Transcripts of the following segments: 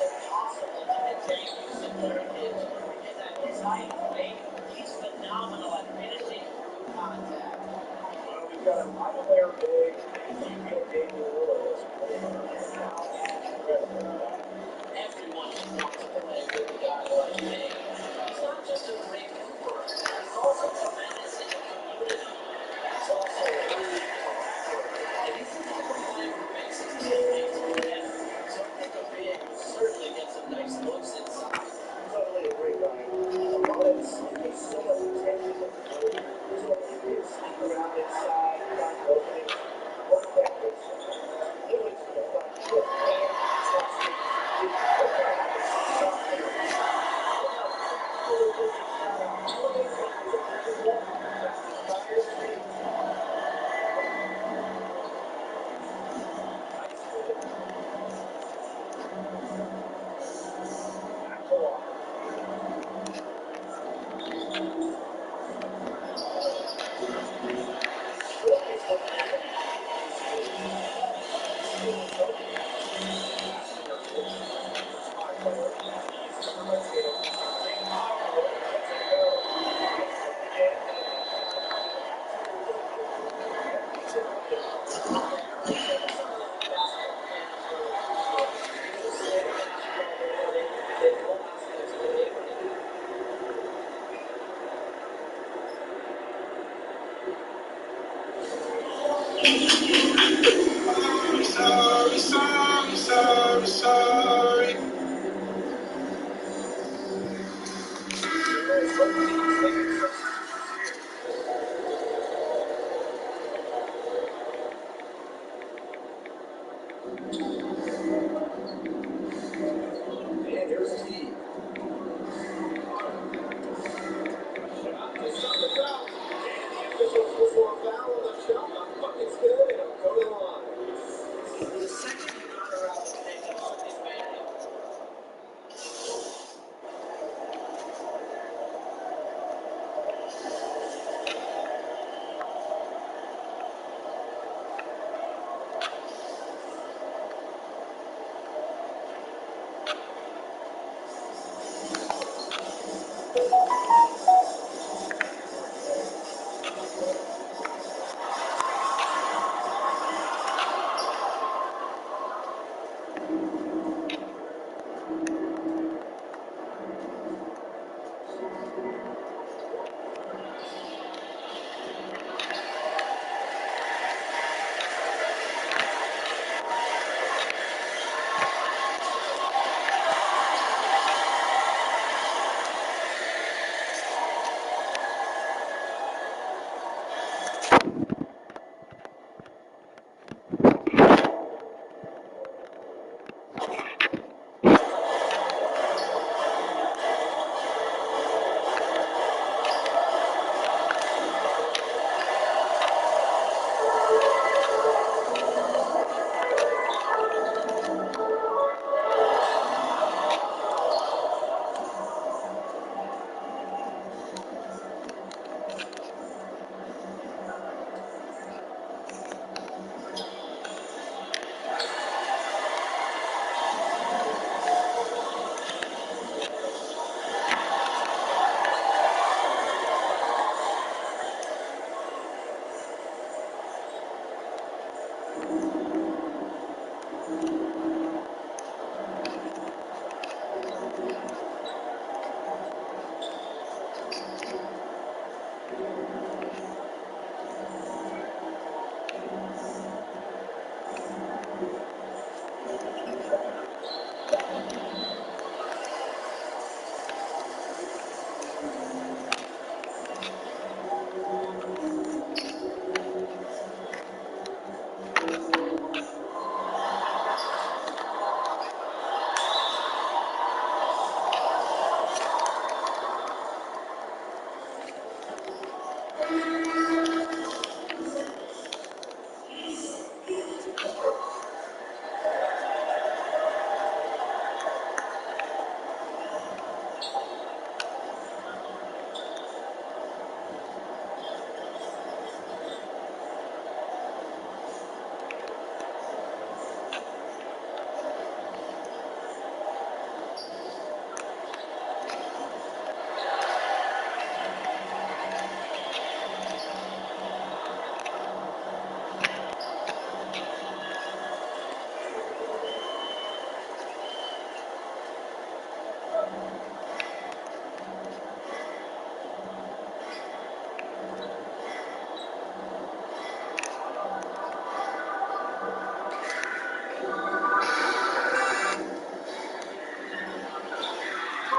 impossible to contain Houston Heritage in that his height and weight, he's phenomenal at finishing through contact. Well, we've got a Michael Bear big, Ezekiel Daniel Willis. Everyone should want to play with a guy like Dave. He's not just a great hooper, he's also tremendous in the community. He's also really and he's the type of player who makes his teammates better. So I think a big will certainly get some nice looks inside. Totally agree, Ryan. Opponents get so much attention with the play. So if you can sneak around inside, find openings, work that good stuff. Lewis will find good man, trusting, sorry. And here's Steve. Shot just on the top. And the officials whistle a foul on the shot. Bucket's good, and it'll go to the line. The second you got her out, they took advantage.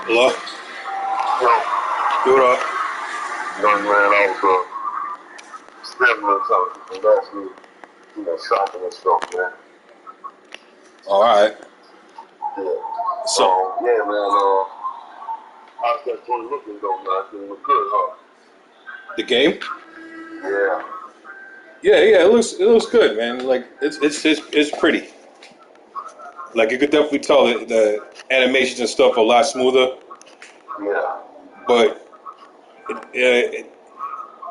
Hello? Yo, What up? young man, I was spending a time last week, shopping and stuff, man. All right. Yeah. So, Yeah, man, how's that joint looking though, man? It look good, huh? the game? Yeah. Yeah, it looks good, man. Like it's pretty. Like you could definitely tell that the animations and stuff are a lot smoother, Yeah. but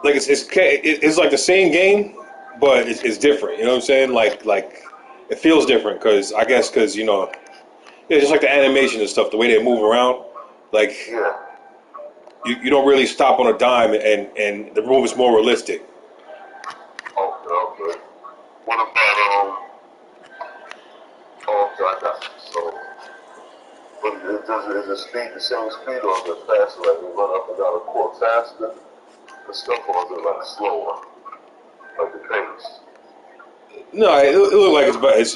like it's like the same game, but it's different. You know what I'm saying? Like it feels different because yeah, just like the animation and stuff, the way they move around, like Yeah. you don't really stop on a dime, and the move is more realistic. Okay. What about, okay, I got you. So, but is the speed the same speed or is it faster? Like we run up and down the court faster and stuff, or is it like slower? Like the pace? No, it looked like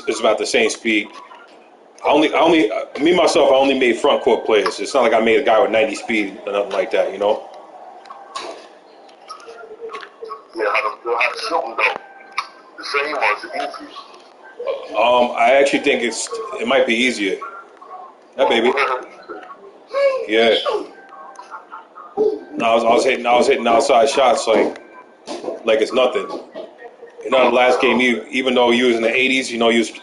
it's about the same speed. Me myself, I only made front court players. It's not like I made a guy with 90 speed or nothing like that, you know. Yeah, how the shooting though? The same or is it easier? I actually think it might be easier. Yeah, baby. Yeah. No, I was hitting outside shots like it's nothing. The last game, even though you was in the 80s,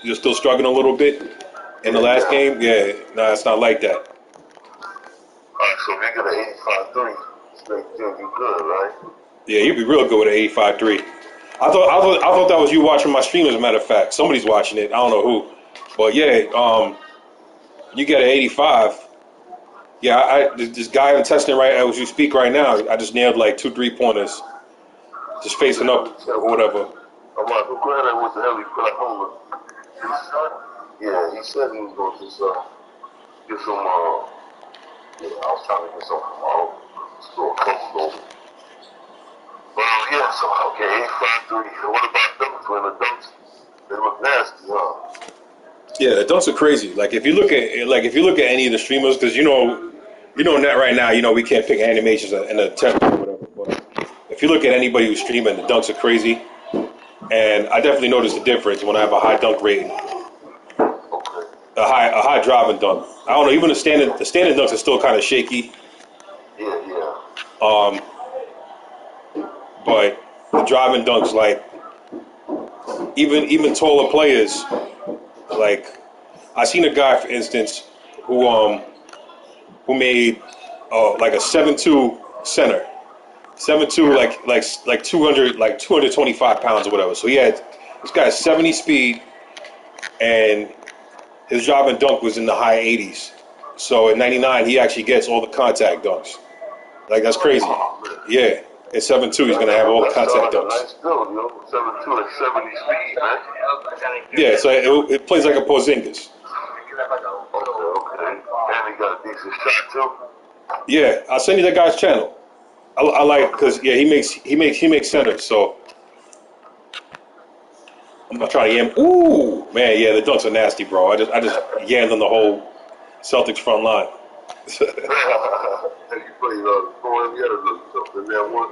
you're still struggling a little bit in the last Yeah. game. Yeah, no, it's not like that. Alright, so if you get an 85-3, then you good, right? Yeah, you'd be real good with an 85-3. I thought that was you watching my stream. As a matter of fact, somebody's watching it. I don't know who, but yeah, you get an 85. Yeah, this guy I'm testing right as you speak right now. I just nailed like 2 3-pointers, just facing up or whatever. I'm like, I'm glad I went to hell he put out home. Yeah, he said he was going to get some, yeah, I was trying to get some store clothes over. Well, yeah, so, okay, 85-3. What about dunks? When the dunks, they look nasty, huh? Yeah, the dunks are crazy. Like if you look at any of the streamers, because net right now, we can't pick animations in the temp or whatever. But if you look at anybody who's streaming, the dunks are crazy, and I definitely notice the difference when I have a high dunk rating, Okay. a high driving dunk. I don't know. Even the standard dunks are still kind of shaky, Yeah. but the driving dunks, like even taller players, like I seen a guy, for instance, who made like a 7'2" center. 7'2", like 225 pounds or whatever. So this guy has 70 speed, and his job in dunk was in the high 80s. So in '99, he actually gets all the contact dunks. Like that's crazy. Yeah, at 7'2", he's gonna have all the contact That's like a dunks. nice build, 7'2" and 70 speed, man. Yeah, so it plays like a Porzingis. Okay. And he got a decent shot, too. Yeah, I'll send you that guy's channel. I like because yeah, he makes centers. So I'm gonna try to yam. Ooh, man, yeah, the dunks are nasty, bro. I just yammed on the whole Celtics front line. Have you played Thor yet or something in that one?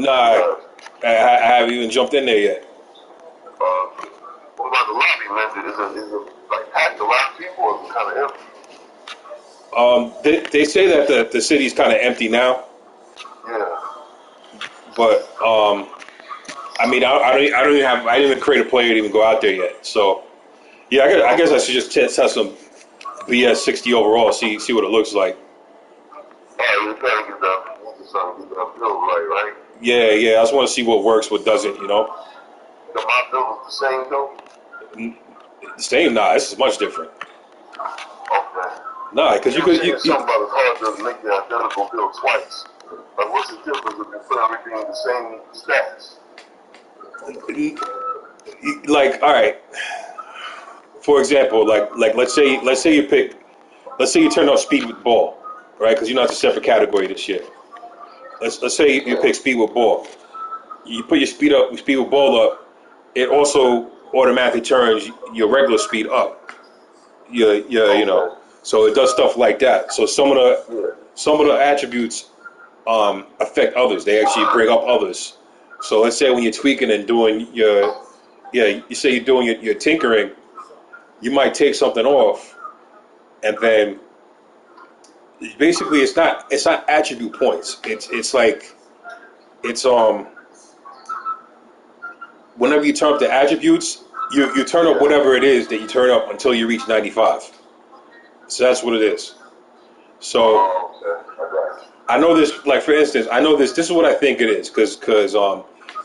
Nah, I haven't even jumped in there yet. What about the lobby, man? Is it like packed a lot of people or is it kind of empty? They say that the city's kind of empty now, Yeah. but I mean, I didn't even create a player to even go out there yet. So yeah, I guess I should just test some BS 60 overall, see what it looks like. You're trying to get that, you're trying to get that build right? Yeah, I just want to see what works, what doesn't. The my build is the same, though? Same, nah, this is much different. Okay. Nah, because you could. Something about it's hard to make the identical build twice. Like, what's the difference if you put everything in the same stats? Like, all right. For example, like let's say you turn off speed with ball, right? Because it's a separate category this year. Let's say you pick speed with ball. You put your speed with ball up. It also automatically turns your regular speed up. Your. Okay. So it does stuff like that. So some of the attributes affect others. They actually bring up others. So let's say when you're tweaking and doing you say you're doing your tinkering, you might take something off, and then basically it's not attribute points. It's like it's whenever you turn up the attributes, you turn up whatever it is that you turn up until you reach 95. So that's what it is. So Oh, okay. I got you. I know this, like for instance, I know this. This is what I think it is, because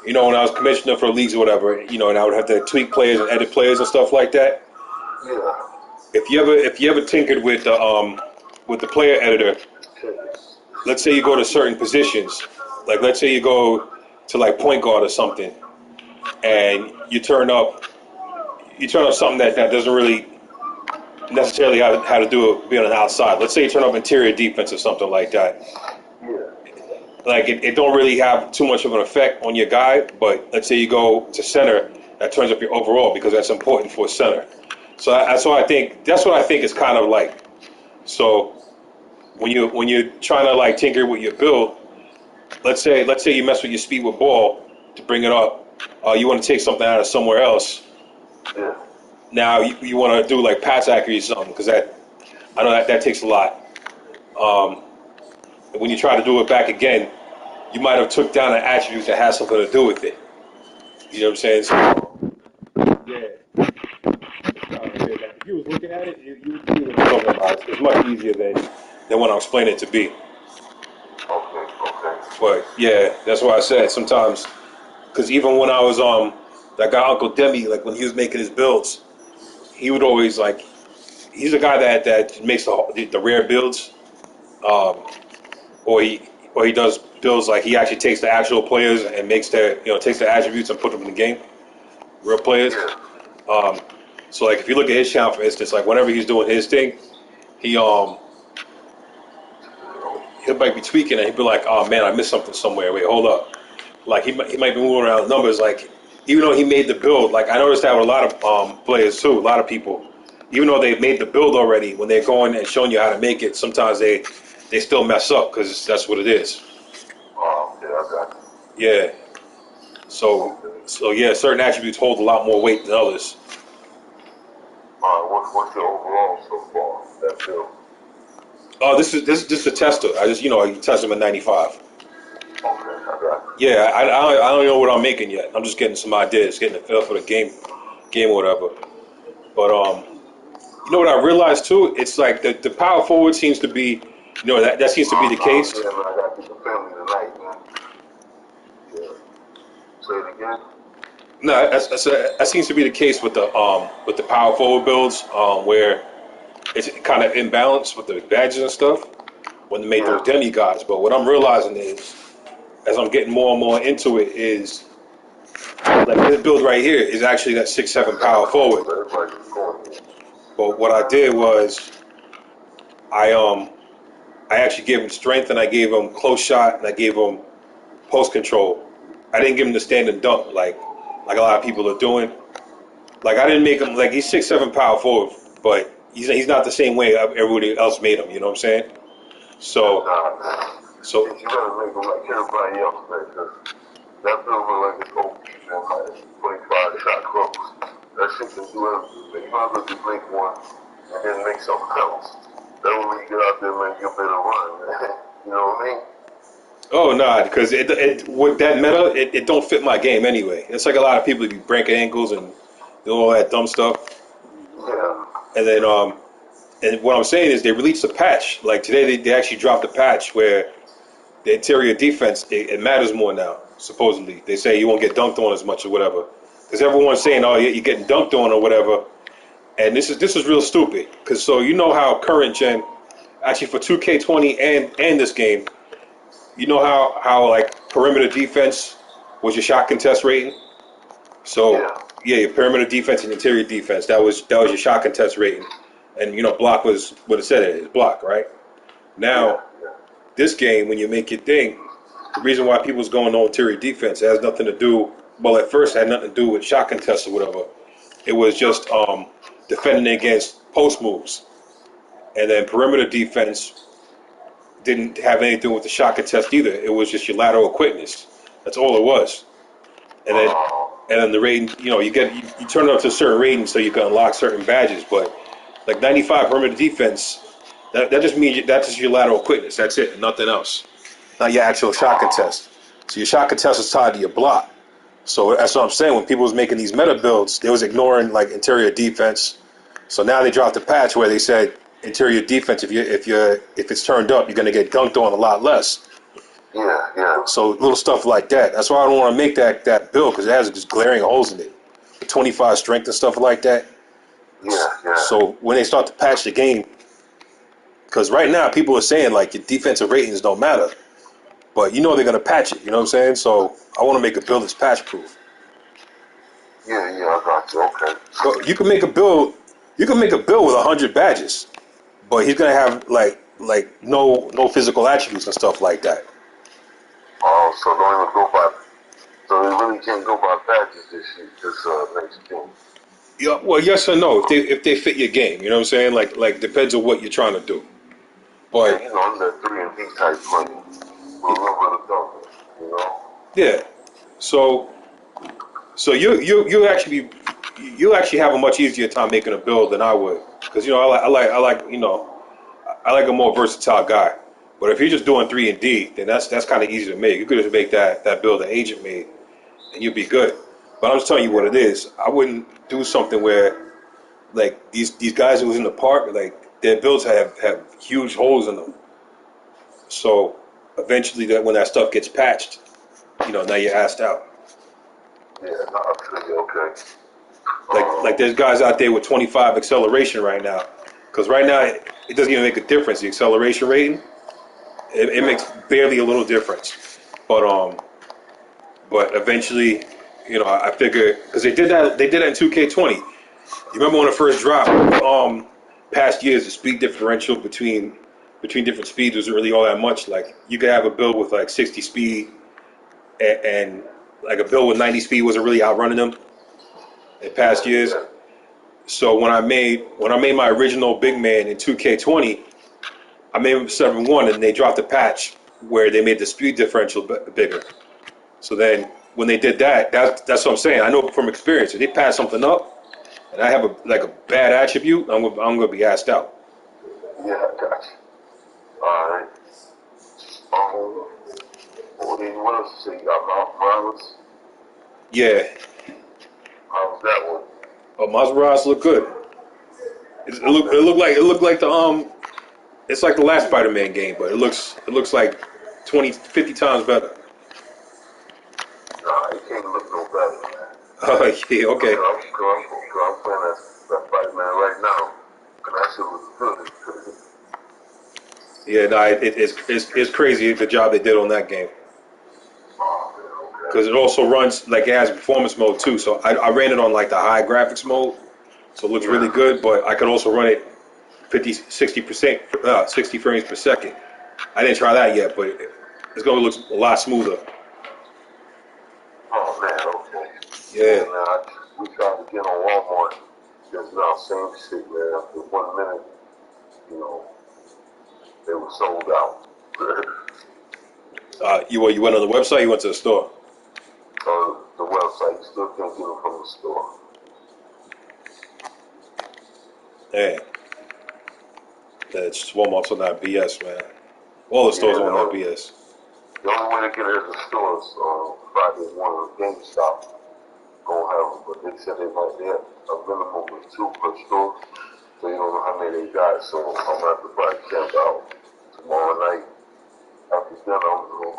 you know, when I was commissioner for leagues or whatever, you know, and I would have to tweak players and edit players and stuff like that. Yeah. If you ever tinkered with the player editor, let's say you go to certain positions, like let's say you go to like point guard or something, and you turn up something that doesn't really necessarily how to do it be on the outside. Let's say you turn up interior defense or something like that. Yeah. Like it don't really have too much of an effect on your guy, but let's say you go to center, that turns up your overall because that's important for center. So that's what I think is kind of like. So when you're trying to like tinker with your build, let's say you mess with your speed with ball to bring it up, you want to take something out of somewhere else. Yeah. Now you want to do like pass accuracy or something, because I know that takes a lot. When you try to do it back again, you might have took down an attribute that has something to do with it. You know what I'm saying? So, yeah. If you was looking at it, you would see what I'm talking about. It's much easier than what I'm explaining it to be. Okay. Okay. But yeah, that's why I said sometimes, because even when I was that guy Uncle Demi, like when he was making his builds, he would always like, he's a guy that makes the rare builds, um, or he does builds like he actually takes the actual players and takes the attributes and put them in the game, real players. Yeah. Um, so like if you look at his channel for instance, like whenever he's doing his thing, he might be tweaking and he'd be like, oh man, I missed something somewhere. Wait, hold up. Like he might be moving around numbers. Like even though he made the build, like I noticed that with a lot of players too, a lot of people, even though they made the build already, when they're going and showing you how to make it, sometimes they still mess up because that's what it is. Oh, okay. I got you. Yeah. So yeah, certain attributes hold a lot more weight than others. What's your overall so far? That build. Oh, this is just a tester. I test them at 95. Okay. I got you. Yeah, I don't know what I'm making yet. I'm just getting some ideas, getting a feel for the game or whatever. But you know what I realized too? It's like the power forward seems to be, that seems to be the case. Yeah, man, I got to get the family tonight, man. Yeah. Say it again. No, that seems to be the case with the power forward builds, where it's kind of imbalanced with the badges and stuff when they make those demigods. But what I'm realizing is, as I'm getting more and more into it, is like this build right here is actually that 6'7" power forward. But what I did was I actually gave him strength and I gave him close shot and I gave him post control. I didn't give him the stand and dunk like a lot of people are doing. Like I didn't make him like he's 6'7" power forward, but he's not the same way everybody else made him. You know what I'm saying? So You gotta make them like everybody else, man, because that build look like it's OP, man, like 25 shot close. That shit can do everything, man. You might as well just make one and then make something else. That way when you get out there, man, you better run, man. You know what I mean? oh no, because it with that meta it don't fit my game anyway. It's like a lot of people be breaking ankles and do all that dumb stuff, Yeah. and then and what I'm saying is they released a patch. Like today they actually dropped a patch where the interior defense it matters more now. Supposedly they say you won't get dunked on as much or whatever. Because everyone's saying, oh, you're getting dunked on or whatever, and this is real stupid. Because so you know how current gen, actually for 2K20 and this game, you know how like perimeter defense was your shot contest rating. So yeah, your perimeter defense and interior defense that was your shot contest rating, and block was what it said it is, block, right? Now this game when you make your thing, the reason why people's going on interior defense, it has nothing to do. Well, at first, it had nothing to do with shot contests or whatever. It was just defending against post moves. And then perimeter defense didn't have anything with the shot contest either. It was just your lateral quickness. That's all it was. And then the rating, you turn it up to a certain rating so you can unlock certain badges. But like 95 perimeter defense, that just means that's just your lateral quickness. That's it, nothing else. Not your actual shot contest. So your shot contest is tied to your block. So that's what I'm saying. When people was making these meta builds, they was ignoring like interior defense. So now they dropped a patch where they said interior defense, if it's turned up, you're gonna get dunked on a lot less. Yeah. So little stuff like that. That's why I don't want to make that build because it has just glaring holes in it. The 25 strength and stuff like that. Yeah. So when they start to patch the game, because right now people are saying like your defensive ratings don't matter, but they're gonna patch it. You know what I'm saying? So I want to make a build that's patch proof. Yeah, I got you. Okay. So you can make a build. You can make a build with 100 badges, but he's gonna have like no physical attributes and stuff like that. Oh, so don't even go by. So they really can't go by badges this next game. Yeah, well, yes or no. If they fit your game, you know what I'm saying? Like depends on what you're trying to do. But Yeah, I'm that 3-and-D type player. With a little bit of something, yeah, so you actually have a much easier time making a build than I would because I like a more versatile guy. But if you're just doing 3-and-D, then that's kind of easy to make. You could just make that build that Agent made, and you'd be good. But I'm just telling you what it is. I wouldn't do something where like these guys who's in the park, like their builds have huge holes in them. So eventually, when that stuff gets patched, now you're assed out. Yeah, no, I feel you. Okay. Like there's guys out there with 25 acceleration right now, because right now it doesn't even make a difference. The acceleration rating, it makes barely a little difference. But eventually, I figure because they did that in 2K20. You remember when it first dropped? Past years, the speed differential between different speeds wasn't really all that much. Like you could have a build with like 60 speed, and like a build with 90 speed wasn't really outrunning them in past years. Yeah. So when I made my original big man in 2K20, I made him 7-1, and they dropped a patch where they made the speed differential bigger. So then when they did that's what I'm saying. I know from experience, if they patch something up, and I have a bad attribute, I'm gonna be asked out. Yeah, I got you. All right. What else you say? You got Mount Morales? Yeah. How's that one? Oh, Maserati look good. It looked like the it's like the last Spider-Man game, but it looks like 20, 50 times better. Nah, it can't look no better, man. Oh yeah, okay. I'm playing that Spider-Man right now, and that shit looks good. Yeah, no, it's crazy the job they did on that game Oh, man, because it also runs like it has performance mode too. So I ran it on like the high graphics mode, so it looks really good. But I could also run it 60%, 60 frames per second. I didn't try that yet, but it's gonna look a lot smoother. Oh, man, okay. Yeah. We tried to get on Walmart just now, same shit, man. After 1 minute, they were sold out. You went on the website. You went to the store. The website, you still can't get them from the store. Yeah. That's Walmart's on that BS, man. All the stores on that BS. The only way to get it is the stores. Friday morning, GameStop gonna have them, but they said they might have a minimum of 2 per store, so you don't know how many they got. So I'm gonna have to probably camp out tomorrow night after dinner. I'm gonna